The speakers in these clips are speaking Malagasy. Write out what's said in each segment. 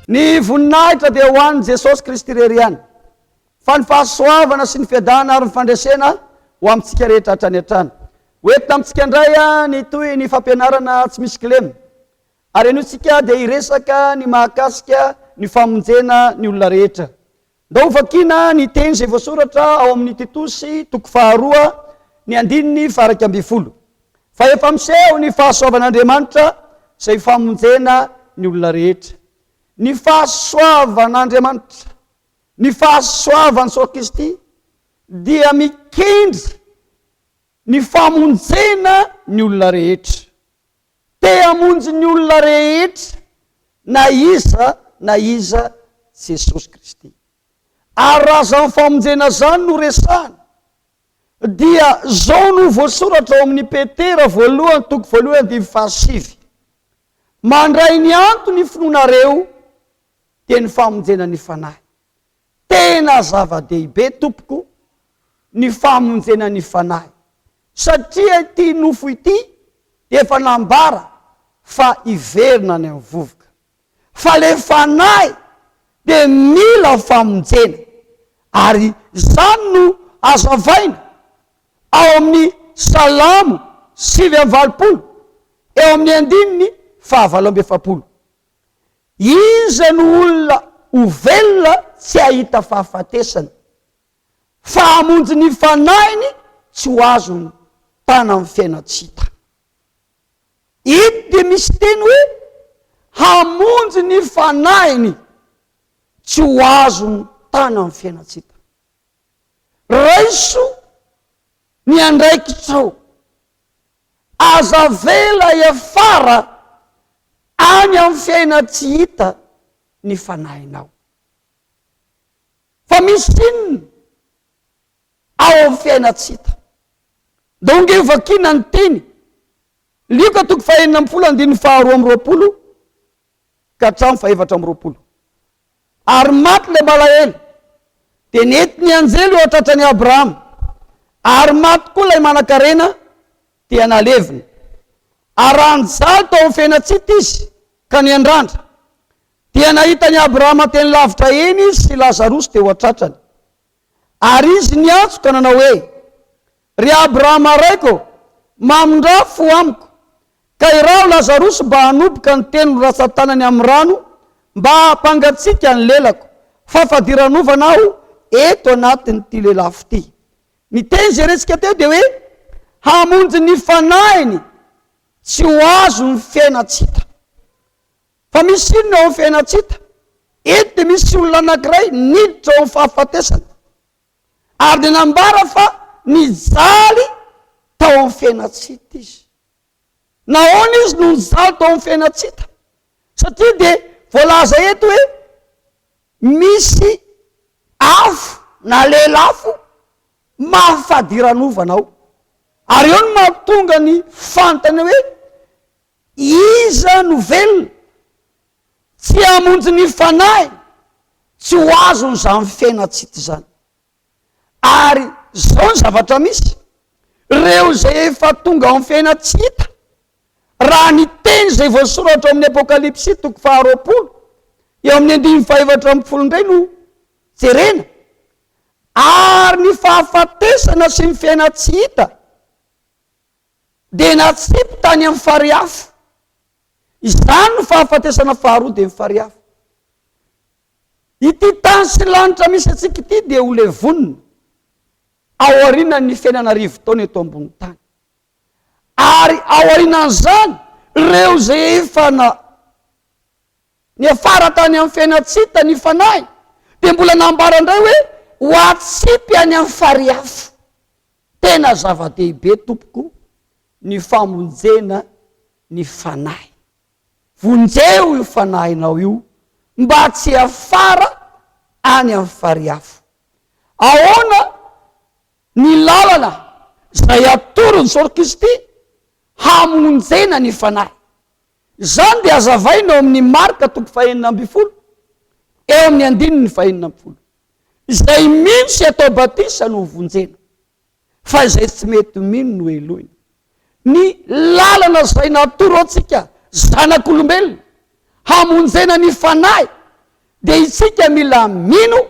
ny voninahitra dia ho an'ny Jesosy Kristy rery ihany, fa ny fahasoavana sy ny fiadana ary ny fandresena ho amintsika rehetra hatrany hatrany. Hoentina amintsika indray ny toy ny fampianarana tsy misy kilemy, ary enotsika dia iresaka ny mahakasika ny famonjena ny olona rehetra. Ndao vakiana ny teny izay voasoratra ao amin'ny Titosy 2:9-10. Fa efa miseho ny fahasoavan'Andriamanitra izay famonjena ny olona rehetra. Ny fahasoavan'Andriamanitra, ny fahasoavan'i Jesosy Kristy dia mikendry ny famonjena ny olona rehetra. Te hamonjy ny olona rehetra na iza Jesosy Kristy. Ary raha zany famonjena zany no resahana, dia zao no voasoratra ao amin'ny Petera 1:7. Mandray ny antony finoanareo dia ny famonjena ny fanahy. Tena zava-dehibe tompoko ny famonjena ny fanahy, satria ity nofo ity dia efa nambara fa iverina ny amin'ny vovoka. Fa le fanahy dia mila famonjena, ary zany no azavaina ao amin'ny Salamo 7:20, eo amin'ny 9:7. Iza no olona ho velona tsy ahita fahafatesana, fa hamonjy ny fanahiny tsy ho azo ny tana amin'ny fiainatsita. Ito dia misy teny hoe hamonjy ny fanahiny tsy ho azo ny tana amin'ny fiainatsita. Raiso ny andraikitsao, aza vela iafara any amin'ny fiaina tsy hita ny fanahinao. Fa misy inona ao amin'ny fiaina tsy hita? Donge vakiana ny teny Lioka 4:2-20 ka hatramin'ny 4:20. Ary maty le malahelo, dia nety ny anjely eo atratrany Abrahama, ary maty koa ilay manan-karena dia nalevina. Ary anjaly tao amin'ny fiaina tsy hita izy ka ny andrandra, dia nahitany Abrahama teny lavitra eny izy sy Lazarosy teo atratrany. Ary izy niantso ka nanao hoe, ry Abrahama raiko, mamondrafo amiko, ka irao Lazarosy mba hanomboka ny teny ratsan-tanany amin'ny rano, mba hampangatsika ny lelako, fa fadiranova aho eto anatin'ity lelafo ity. Ny teny zay resika teo dia hoe hamonjy ny fanahiny tsy ho azo ny fiainatsita. Fa misy inona ao amin'ny fiainatsita? Eto dia misy olona anankiray niditra ao amin'ny fahafatesana, ary dia nambara fa nijaly tao amin'ny fiainatsita izy. Nahoana izy no nijaly tao amin'ny fiainatsita? Satria dia voalaza eto hoe misy afo na lelafo mahafadiranovanao. Ary eo no mahatonga ny fantany hoe iza no velona tsy hamonjy ny fanahy tsy ho azo nyzany fiainatsita zany. Ary zao ny zavatra misy, reo zay efa tonga amin'ny fiainatsita, raha ny teny zay voasoratra amin'ny Apokalipsy 2:20 eo amin'ny 9:7 indray no jerena. Ary ny fahafatesana sy ny fiainatsita dia natsipy tany amin'ny fariafo. Izany no fahafatesana faharoa dia ny fariafo. Ity tany sy lanitra misy atsika ity dia ho levonina ao aorianan'ny fiainana rivo-taona eto ambony tany. Ary ao aorianan'izany reo zay efa ny afara tany amin'ny fiainatsita ny fanahy, dia mbola nambara indray hoe ho atsipy any amin'ny fariafo. Tena zava-dehibe tompoko ny famonjena ny fanahy. Vonjeo io fanahinao io mba tsy afara any amin'ny fariafo. Ahoana ny lalana zay atorony Jesosy Kristy hamonjena ny fanahy? Zany dia azavaina ao amin'ny Marka 5:12 eo amin'ny 9:20. Izay mino sy atao batisa no vonjena, fa izay tsy mety mino no eloina. Ny lalana zay natoro antsika zanak'olombelona hamonjena ny fanahy dia isika mila mino,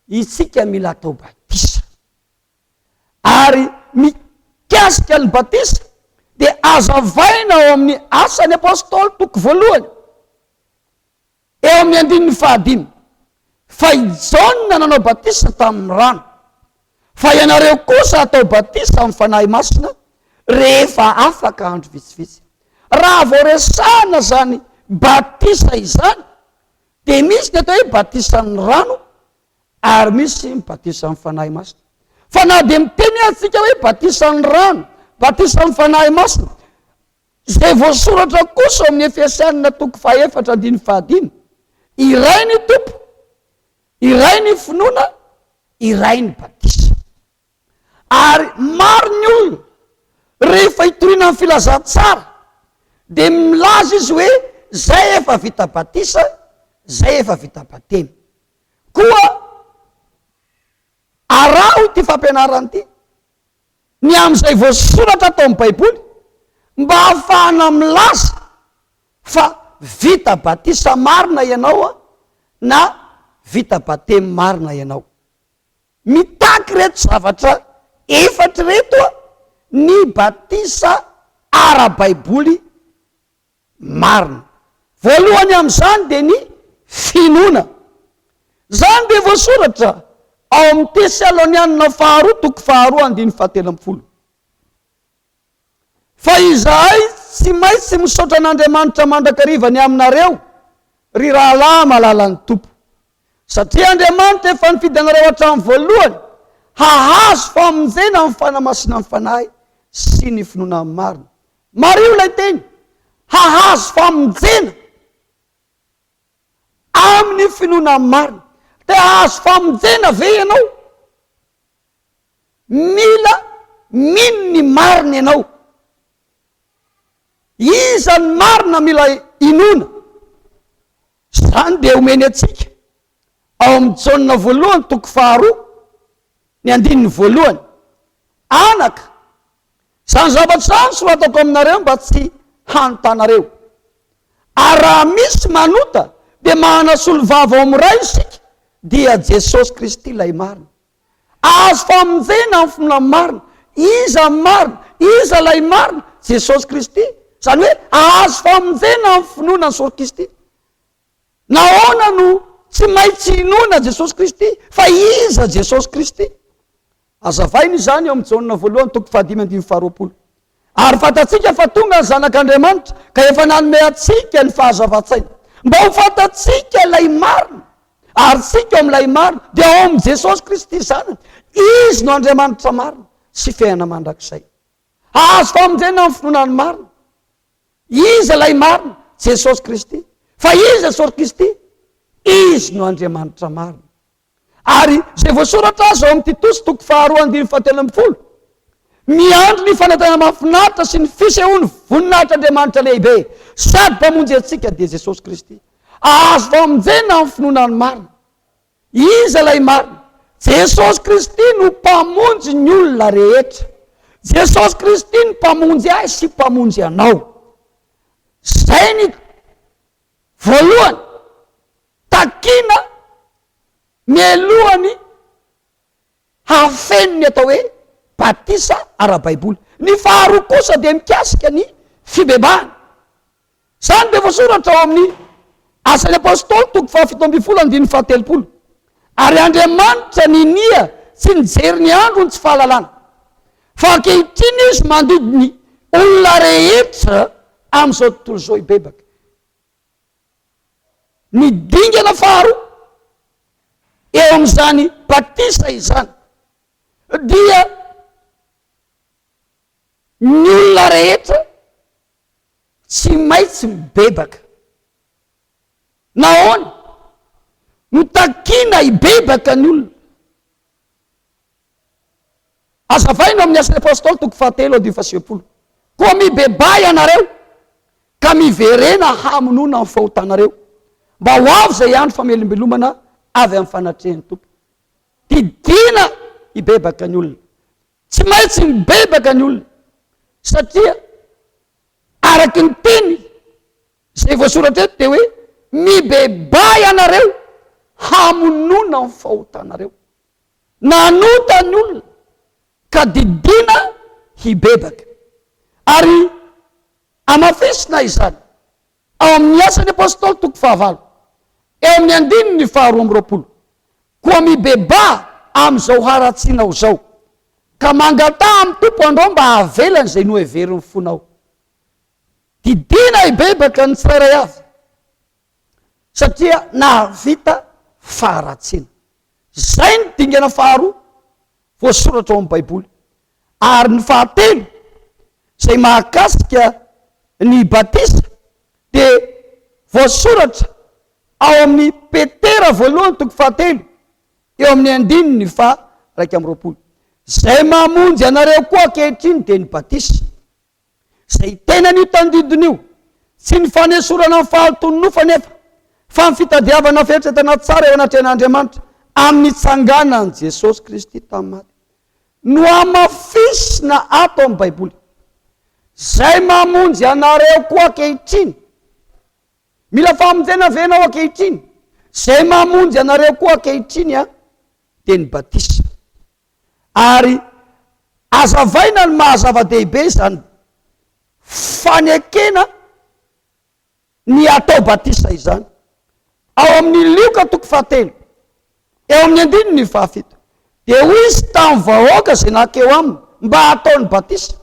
isika mila atao batisa. Ary mikasika ny batisa dia azavaina ao amin'ny asan'ny apôstôly toko voalohany eo amin'ny 15 fa Jaona nanao batisa tamin'ny rano, fa ianareo kosa atao batisa amin'ny fanahy masina rehefa afaka andro vitsivitsy. Raha vao resahana zany batisa izany dia misy ny atao hoe batisa ny rano ary misy ny batisa ny fanahy masina. Fa na dia miteny antsika hoe batisa ny rano, batisa ny fanahy masina, izay voasoratra kosa amin'ny Efesianina toko 4:15, iray ny tompo, iray ny finoana, iray ny batisa. Ary maro ny olona rehefa hitoriana amin'ny filazantsara dia milaza izy hoe zay efa vita batisa, zay efa vita batemy. Koa araho ity fampianarana ity ny amin'izay voasoratra tao amin'ny baiboly mba hahafahana milaza fa vita batisa marina ianao na vita batemy marina ianao. Mitaky reto zavatra efatra reto ny batisa ara-baiboly marina. Voalohany amin'izany dia ny finoana. Zany dia voasoratra ao amin'ny Tesalonianina 2:2-17. Fa izahay tsy maintsy misaotra an'Andriamanitra mandrakarivany aminareo ry rahalahy malalan'ny tompo, satria Andriamanitra efa nifidy anareo hatramin'ny voalohany hahazo famonjena amin'ny fanamasina amin'ny fanahy sy ny finoana marina. Mario lay teny, hahazo famonjena amin'ny finoana marina. Te hahazo famonjena ve ianao? Mila mino ny marina ianao. Iza ny marina mila inona? Zany dia omeny atsika ao amin'ny Jaona voalohany toko 2:2, anaka zany zavatra zany soratako aminareo mba tsy hanotanareo. Ary raha misy manota dia manasolo vava ao amin'ny ray isika dia Jesosy Kristy lay marina. Azo famonjena amin'ny finoana marina. Iza marina? Iza lay marina? Jesosy Kristy. Zany hoe azo famonjena amin'ny finoana ny Jesosy Kristy. Nahoana no tsy maintsy inoana Jesosy Kristy? Fa iza Jesosy Kristy? Azavaina izany eo amin'ny Jaona voalohany toko 5:20. Ary fantatsika fa tonga ny zanak'Andriamanitra ka efa nanome atsika ny fahazavan-tsaina mba ho fantatsika lay marina, ary tsika ao amin'ilay marina dia ao amin'ny Jesosy Kristy zany. Izy no Andriamanitra marina sy fiainana mandrakizay. Azo famonjena amin'ny finoanany marina. Iza lay marina? Jesosy Kristy. Fa izy Jesosy Kristy, izy no Andriamanitra marina. Ary zay voasoratra azy ao amin'ny Titos toko 2:17, miandro ny fanantenana mahafinaritra sy ny fisehoany voninahitr'Andriamanitra lehibe sady mpamonjy antsika dia Jesosy Kristy. Azo famonjena amin'ny finoanany marina. Iza lay marina? Jesosy Kristy no mpamonjy ny olona rehetra. Jesosy Kristy no mpamonjy ahy sy mpamonjy anao. Zay ny voalohany takina mielohan'ny hafenony atao hoe batisa ara-baiboly. Ny faharoa kosa dia mikasika ny fibebahana. Zany dia voasoratra ao amin'ny asan'ny apôstôly toko 7:17. Ary Andriamanitra ninia tsy nijery ny andro ny tsy fahalalana, fa ankehitriny izy mandidiny olona rehetra amin'izao tontolo izao ibebaka. Ny dingana faharoa eo amin'izany batisa izany dia ny olona rehetra tsy maintsy mibebaka. Nahoana? No takina ibebaka ny olona. Azavaina amin'ny asan'ny apôstôly toko 7:20. Koa mibebay anareo ka miverena hamonoana amin'ny fahotanareo mba ho avy zay andro famelombelomana avy amin'ny fanatrehan'ny tompo. Didina ibebaka ny olona. Tsy maintsy mibebaka ny olona satria araky ny teny zay voasoratra eto dia hoe mibebay anareo hamonona ny fahotanareo. Nanota ny olona ka didina hibebaka. Ary amafisina izany ao amin'ny asan'ny apôstôly toko 9 eo amin'ny 19:20 koa mibeba am'izao haratsinao zao ka mangata amin'ny tompo andreo mba havelany zay noheveriny fonao. Didina hibebaka ny tsirairay avy satria nahavita faharatsiana. Zay ny dingana faharoa voasoratra ao amin'ny baiboly. Ary ny fahatelo zay mahakasika ny batisa de voasoratra ao amin'ny Petera voalohany toko 1 eo amin'ny 1:20. Zay mamonjy anareo koa ankehitriny de ny batisa zay tena n'io tandidin'io tsy ny fanesorana ny fahalotononofa nefa fa ny fitadiavana fieritretana tsara eo anatrehan'Andriamanitra amin'ny tsanganan'i Jesosy Kristy tamin'ny maty. No amafisina ato amin'ny baiboly. Zay mamonjy anareo koa ankehitriny. Mila famonjena venao ankehitriny. Zay mamonjy anareo koa ankehitriny de ny batisa. Ary azavaina ny mahazava-dehibe zany fanekena ny atao batisa izany. Ao amin'ny Lioka toko 1 eo amin'ny 1:7 de hoizy tamin'ny vahoaka zay nakeo aminy mba ataony batisa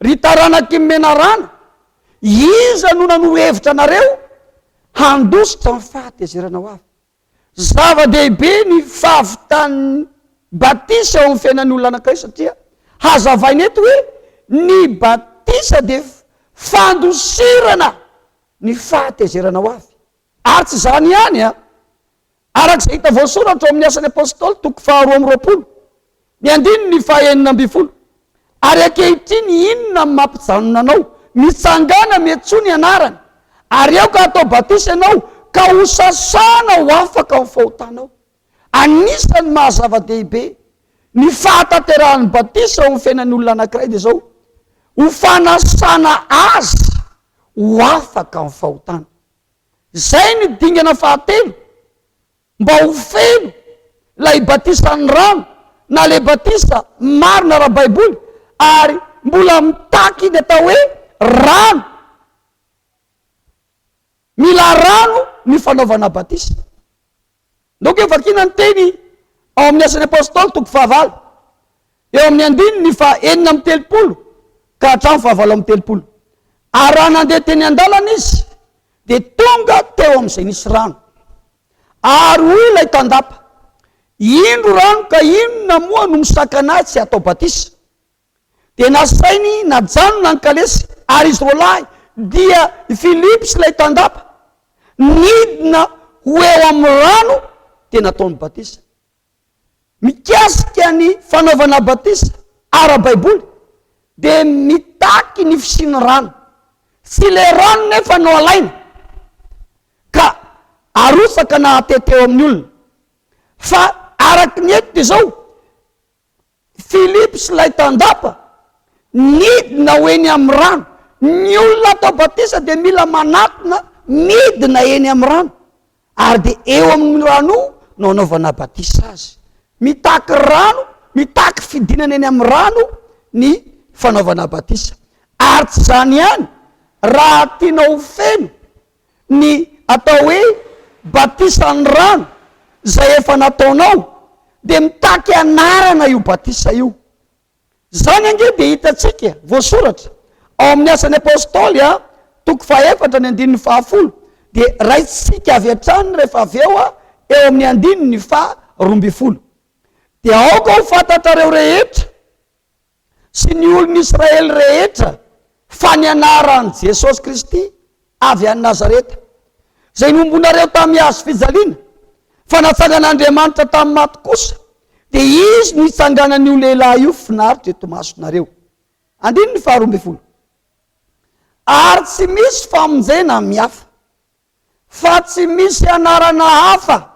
ry taranaky mena rana, iza no nanohevitra anareo handositra ny fahatezerana ho avy. Zava-dehibe ny fahavitan'ny batisa eo amin'ny fiainan'ny olona anankiray satria hazavaina eto hoe ny batisa de fandosirana ny fahatezerana ho avy. Ary tsy zany ihany arak'izay hita voasoratra amin'ny asan'ny apôstôly toko 2:20 ny 1:20. Ary ankehitriny inona mampijanona anao mitsangana miantso ny anarany ary eo ka atao batisa ianao ka ho sasana ho afaka amin'ny fahotanao. Anisan'ny mahazava-dehibe ny fahataterahan'ny batisa ao amin'ny fiainan'ny olona anankiray de zao ho fanasana azy ho afaka amin'ny fahotana. Zay ny dingana fahatelo mba ho feno lay batisan'ny rano na le batisa marina ara-baiboly ary mbola mitaky de atao hoe rano. Mila rano ny fanaovana batisa. Doka vakina ny teny ao amin'ny asan'ny apôstôly toko 9 eo amin'ny 9:30 ka hatramin'ny 9:30. Ary raha nandeha teny an-dalana izy de tonga teo amin'izay nisy rano. Ary hoy ilay tandapa, indro rano ka inona moa no misakana tsy atao batisa? De nasainy najanona ny kalesy ary izy rolahy dia Filipy sy ilay tandapa nidina ho eo amin'ny rano de nataony batisa. Mikasika ny fanaovana batisa ara-baiboly de mitaky ny fisiny rano. Tsy le rano nefa no alaina ka arosaka na ateteo amin'ny olona fa araky ny eto de zao Filipy sy ilay tandapa nidina ho eny amin'ny rano. Ny olona atao batisa de mila manatona midina eny amin'ny rano ary de eo amin'ny rano no anaovana batisa azy. Mitaky rano, mitaky fidinana eny amin'ny rano ny fanaovana batisa. Ary tsy zany ihany, raha tianao feno ny atao hoe batisan'ny rano zay efa nataonao de mitaky anarana io batisa io. Zany ange de hitatsika voasoratra ao amin'ny asan'ny apôstôly toko 4:10 de raitsika avy hatrany rehefa avy eo eo amin'ny 12. De aoka ho fantatrareo rehetra sy ny olon'Israely rehetra fa ny anaran'i Jesosy Kristy avy any Nazareta zay nombonareo tamin'ny hazo fijaliana fa natsangan'Andriamanitra tamin'ny maty kosa de izy no hitsanganan'io lehilahy io finaritra eto masonareo. 12. Ary tsy misy famonjena mihafa fa tsy misy anarana hafa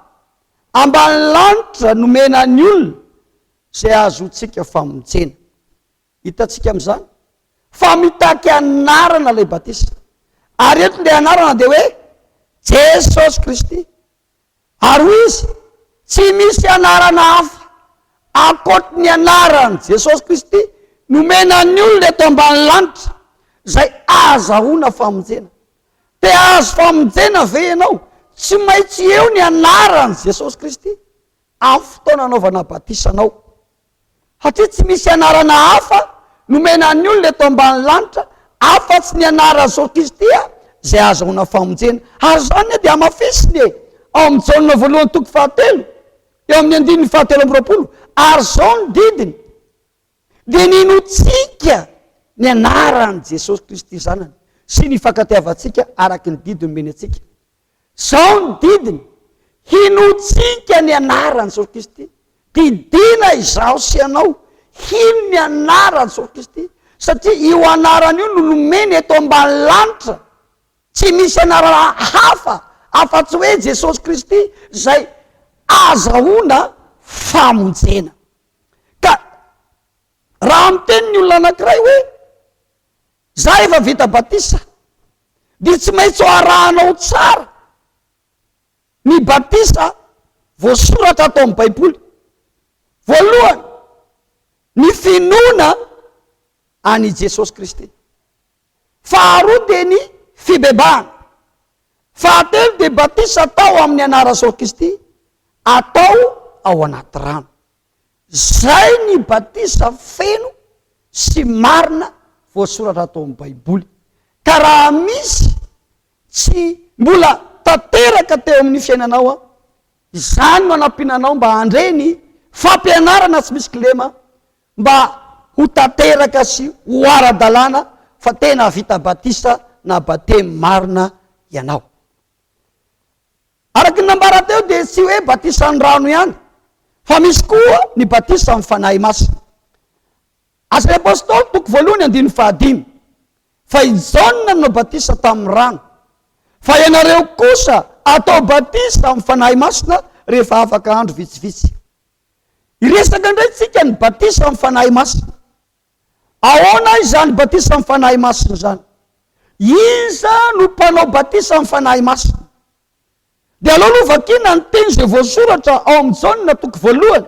ambany lanitra nomena ny olona zay azotsika famonjena. Hitatsika am'izany fa mitaky anarana lay batisa ary eto le anarana de hoe Jesosy Kristy. Ary hoy izy tsy misy anarana hafa akoatra ny anarany Jesosy Kristy nomena ny olona eto ambany lanitra zay azahoana famonjena. Te azo famonjena ve ianao? Tsy maintsy eo ny anarany Jesosy Kristy amin'ny fotoana anaovana batisanao. Satria tsy misy anarana hafa nomena ny olona eto ambany lanitra afa-tsy ny anarany Jesosy Kristy zay azahoana famonjena. Ary zany dia amafisiny ao amin'ny Jaona voalohany toko 7 eo amin'ny 7:20. Ary zao ny didiny dia ninotsika ny anarany Jesosy Kristy zanany sy ny fankatiavantsika araky ny didiny meny atsika. Zao ny didiny hinotsika ny anarany Jesosy Kristy. Didina izaho sy anao hino ny anarany Jesosy Kristy satria io anarany io no nomeny eto ambany lanitra. Tsy misy anarana hafa afa-tsy hoe Jesosy Kristy zay azahoana famonjena. Ka raha miteny ny olona anankiray hoe za efa vita batisa dia tsy maintsy ho arahanao tsara ny batisa voasoratra atao amin'ny baiboly. Voalohany ny finoana any Jesosy Kristy, faharoa dia ny fibebahana, fahatelo dia batisa atao amin'ny anara Jesosy Kristy atao ao anaty rano. Zay ny batisa feno sy marina voasoratra atao amin'ny baiboly. Ka raha misy tsy mbola tanteraka teo amin'ny fiainanao izany no anampinanao mba handreny fampianarana tsy misy kilema mba ho tanteraka sy ho ara-dalàna fa tena vita batisa na batemy marina ianao. Araky ny nambara teo dia tsy hoe batisa ny rano ihany fa misy koa ny batisa amin'ny fanahy masina. Asa ny apôstôly toko 1:5 fa i Jaona no batisa tamin'ny rano fa ianareo kosa atao batisa amin'ny fanahy masina rehefa afaka andro vitsivitsy. Iresaka indray tsika ny batisa amin'ny fanahy masina. Ahoana izany batisa amin'ny fanahy masina zany? Iza no mpanao batisa amin'ny fanahy masina? Dia aloha vakina ny teny zay voasoratra ao amin'ny Jaona toko 1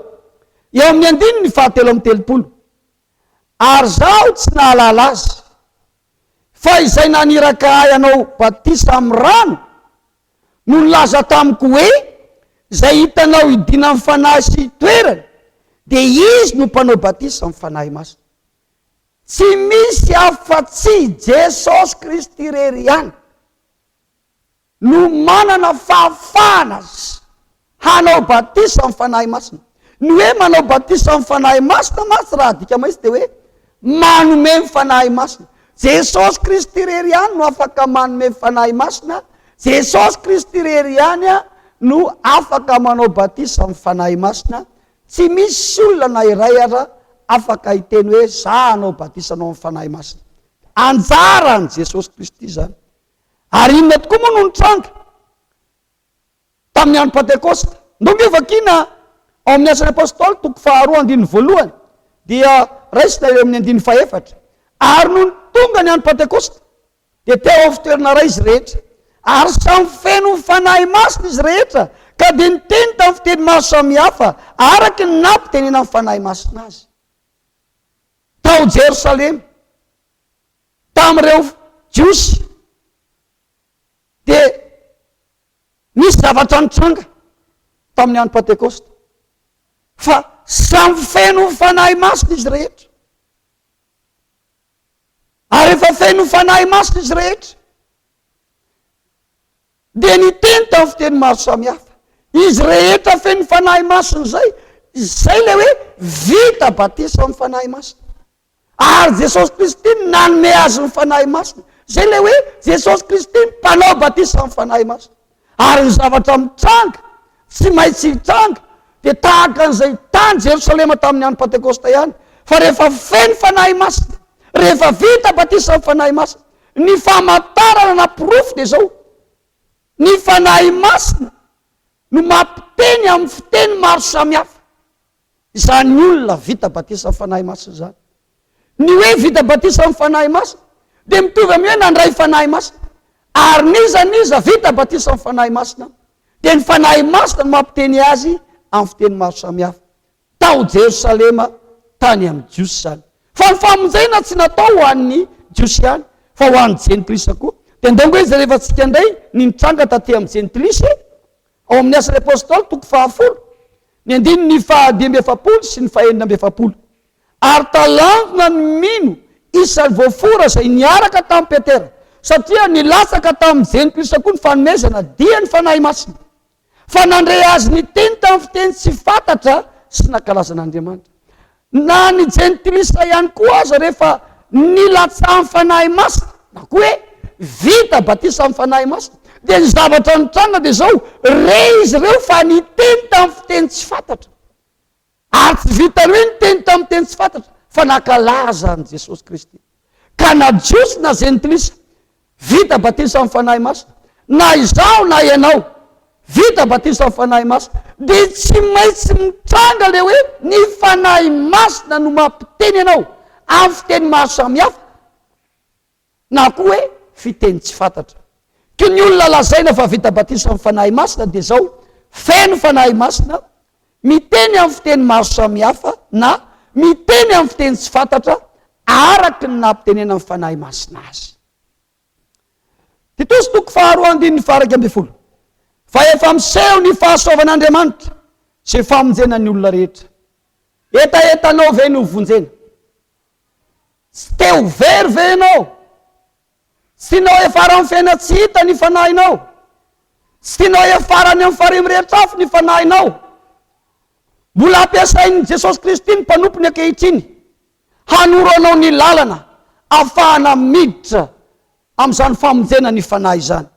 eo amin'ny 7:30. Ary zaho tsy nahalala azy fa izay naniraka ahy anao batisa amin'ny rano no nilaza tamiko hoe zay hitanao idina amin'ny fanahy sy toerany dia izy no mpanao batisa amin'ny fanahy masina. Tsy misy afa-tsy Jesosy Kristy rery ihany no manana fahafahana hanao batisa amin'ny fanahy masina. Ny hoe manao batisa amin'ny fanahy masina matsy raha dika maitsy dia hoe manome ny fanahy masina. Jesosy Kristy rery ihany no afaka manome ny fanahy masina. Jesosy Kristy rery ihany no afaka manao batisa amin'ny fanahy masina. Tsy misy olona na iray ara afaka hiteny hoe za anao batisa anao amin'ny fanahy masina. Anjarany Jesosy Kristy zany. Ary inona tokoa moa no nitranga tamin'ny andro Pentekosta? Ndonge vakina ao amin'ny Asan'ny Apôstôly toko 2:1 dia raisina eo amin'ny 4. Ary no tonga ny andro Pentekosta dia teo amin'ny fitoerana ray izy rehetra ary samy feno ny fanahy masina izy rehetra ka dia niteny tamin'ny fiteny maro samihafa araky ny nampitenena amin'ny fanahy masina azy. Tao Jerosalema tamin'ireo jiosy dia misy zavatra nitranga tamin'ny andro Pentekosta fa samy feno ny fanahy masina izy rehetra. Ary efa feno ny fanahy masina izy rehetra dia niteny tamin'ny fiteny maro samihafa. Izy rehetra feno ny fanahy masina zay le hoe vita batisa amin'ny fanahy masina. Ary Jesosy Kristy nanome azy ny fanahy masina. Zay le hoe Jesosy Kristy mpanao batisa amin'ny fanahy masina. Ary ny zavatra mitranga tsy maintsy hitranga dia tahaka an'izay tany Jerosalema tamin'ny andro Pentekosta ihany. Fa rehefa feno fanahy masina, rehefa vita batisa amin'ny fanahy masina, ny famantarana na pirofo dia zao: ny fanahy masina no mampiteny amin'ny fiteny maro samihafa izany olona vita batisa amin'ny fanahy masina zany. Ny hoe vita batisa amin'ny fanahy masina dia mitovy amin'ny hoe nandray fanahy masina. Ary niza vita batisa amin'ny fanahy masina dia ny fanahy masina no mampiteny azy amin'ny fiteny maro samihafa. Tao Jerosalema tany amin'ny jiosy zany. Fa ny famonjena tsy natao ho an'ny jiosy ihany fa ho an'ny jentilisa koa. Dia ndongo izy rehefa tsika indray nitranga taty amin'ny jentilisa ao amin'ny Asa ny Apôstôly 10 ny 117 sy ny 117. Ary talantona ny mino isan'ny voafora izay niaraka tamin'ny Petera, satria nilatsaka tamin'ny jentilisa koa ny fanomezana dia ny fanahy masina. Fa nandray azy ny teny tamin'ny fiteny tsy fantatra sy nankalazan'Andriamanitra. Na ny jentilisa ihany koa aza rehefa nilatsa amin'ny fanahy masina, na koa hoe vita batisa amin'ny fanahy masina, dia ny zavatra nitranga dia zao, re izy ireo fa niteny tamin'ny fiteny tsy fantatra. Ary tsy vitany hoe niteny tamin'ny teny tsy fantatra, fa nankalaza an' Jesosy Kristy. Ka na jiosy na jentilisa vita batisa amin'ny fanahy masina, na izao na ianao vita batisa amin'ny fanahy masina, dia tsy maintsy mitranga le hoe ny fanahy masina no mampiteny ianao amin'ny fiteny maro samihafa, na koa hoe fiteny tsy fantatra. Ka ny olona lazaina fa vita batisa amin'ny fanahy masina dia zao, feno fanahy masina, miteny amin'ny fiteny maro samihafa na miteny amin'ny fiteny tsy fantatra araky ny nampitenena amin'ny fanahy masina azy. Titos 2:12. Fa efa miseho ny fahasoavan'Andriamanitra sy famonjena ny olona rehetra. Etaetanao ve ny hovonjena? Tsy te ho very ve ianao? Tsy tianao efara amin'ny fiaina tsy hita ny fanahinao? Tsy tianao efarany amin'ny farimy rehetra afo ny fanahinao? Mbola ampiasain'i Jesosy Kristy ny mpanompo ankehitriny hanoro anao ny lalana ahafahana miditra amin'izany famonjena ny fanahy izany.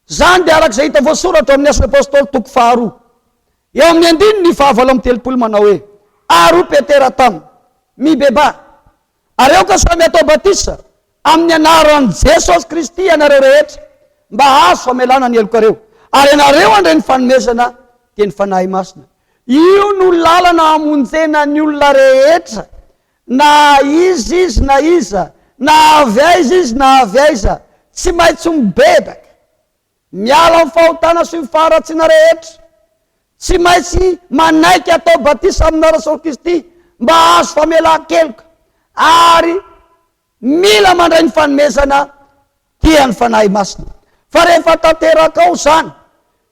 Zany dia arak'izay hita voasoratra amin'ny Asa ny Apôstôly 2 eo amin'ny 9:30 manao hoe: Ary Petera taminy mibeba, ary eo ka samy atao batisa amin'ny anaran'i Jesosy Kristy ianareo rehetra mba azo famelana ny elokareo, ary ianareo andre ny fanomezana dia ny fanahy masina. Io no lalana hamonjena ny olona rehetra, na izy na iza, na avy aiza izy na avy aiza, tsy maintsy mibebaka miala amin'ny fahotana sy ny faharatsiana rehetra, tsy maintsy manaiky atao batisa amin'nara Jesosy Kristy mba azo famelan-keloka, ary mila mandray ny fanomezana dia ny fanahy masina. Fa rehefa tanteraka ao zany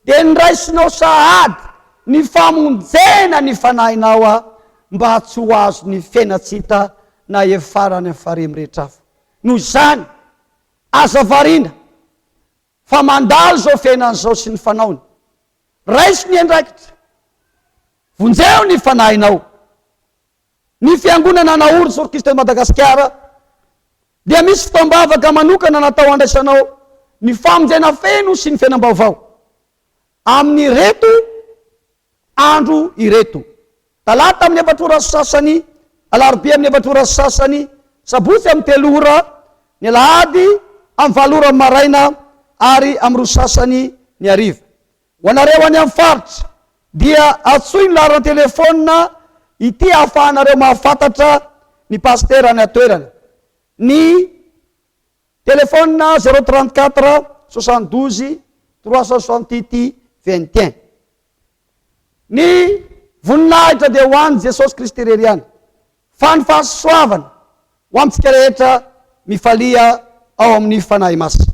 dia nyraisinao sahady ny famonjena ny fanahinao mba tsy ho azo ny fiainatsita na efarany amin'ny farimy rehetra afo. Noho izany aza variana fa mandalo zao fiainan'izao sy ny fanaony, raisy ny andraikitra, vonjeo ny fanahinao. Ny fiangonana naory Jesosy Kristy Madagasikara dia misy fotoam-bavaka manokana natao andraisanao ny famonjena feno sy ny fiainam-baovao amin'ny reto andro ireto: talata amin'ny 4 ora sasany, alarobia amin'ny 4 ora sasany, sabotsy amin'ny 3 ora, ny alahady amin'ny 4 ora maraina, ary amin'ny 2 sasany ny hariva. Ho anareo any amin'ny faritra dia atsoy ny larana telefônina ity ahafahanareo mahafantatra ny pastera ny atoerana. Ny telefônina 034 72 368 21. Ny voninahitra dia ho an'i Jesosy Kristy rery ihany, fa ny fahasoavana ho amintsika rehetra mifalia ao amin'ny fanahy masina.